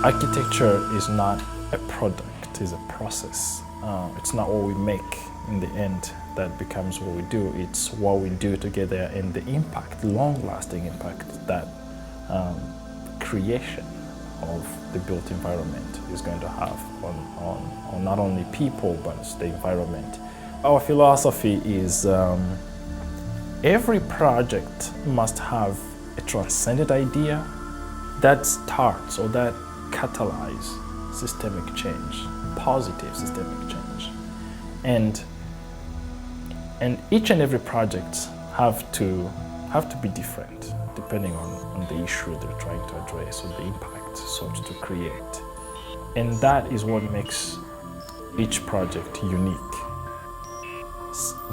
Architecture is not a product, it's a process. It's not what we make in the end that becomes what we do. It's what we do together and the impact, long-lasting impact that creation of the built environment is going to have on not only people, but the environment. Our philosophy is every project must have a transcendent idea that starts or that catalyze systemic change, positive systemic change. And each and every project have to be different depending on the issue they're trying to address or the impact sought to create. And that is what makes each project unique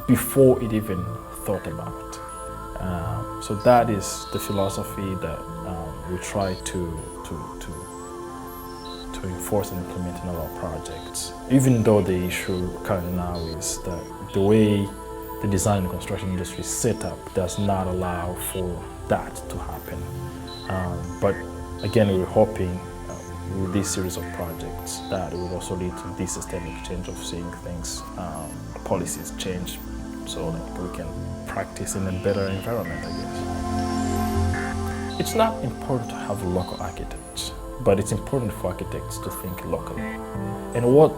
before it even thought about. So that is the philosophy that we try to enforce and implement in all our projects. Even though the issue currently now is that the way the design and construction industry is set up does not allow for that to happen. But again, we're hoping with this series of projects that it will also lead to this systemic change of seeing things, policies change so that we can practice in a better environment, I guess. It's not important to have local architects, but it's important for architects to think locally. And what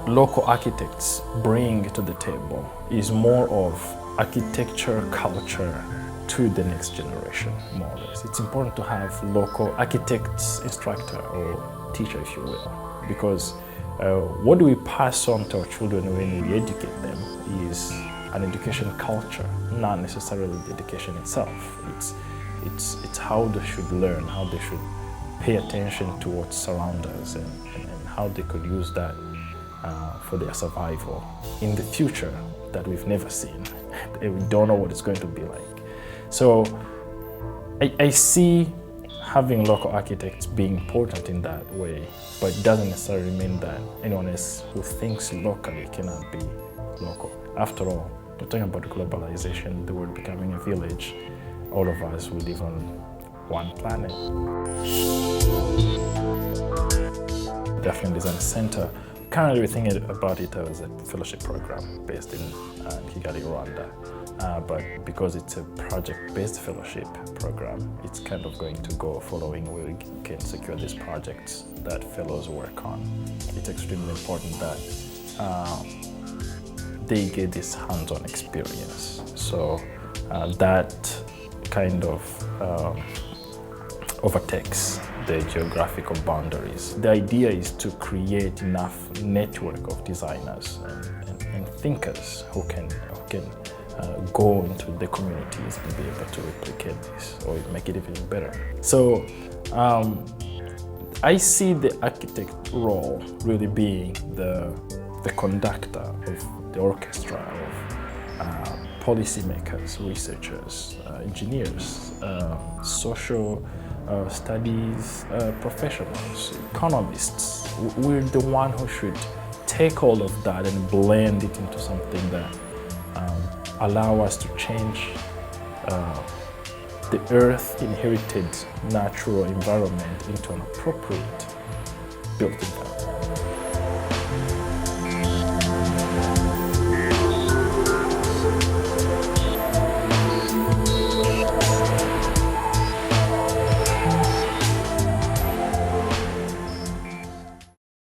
local architects bring to the table is more of architecture culture to the next generation, more or less. It's important to have local architects, instructor or teacher, if you will, because what do we pass on to our children when we educate them is an education culture, not necessarily the education itself. It's how they should learn, how they should pay attention to what surrounds us and how they could use that for their survival in the future that we've never seen. We don't know what it's going to be like. So I see having local architects being important in that way, but it doesn't necessarily mean that anyone else who thinks locally cannot be local. After all, we're talking about globalization, the world becoming a village. All of us will live on one planet. Definitely Design Center. Currently, we're thinking about it as a fellowship program based in Kigali, Rwanda. But because it's a project-based fellowship program, it's kind of going to go following where we can secure these projects that fellows work on. It's extremely important that they get this hands-on experience. So that kind of overtakes the geographical boundaries. The idea is to create enough network of designers and thinkers who can go into the communities and be able to replicate this or make it even better. So I see the architect role really being the conductor of the orchestra of policymakers, researchers, engineers, social studies professionals, economists. We're the one who should take all of that and blend it into something that allow us to change the Earth inherited natural environment into an appropriate built environment.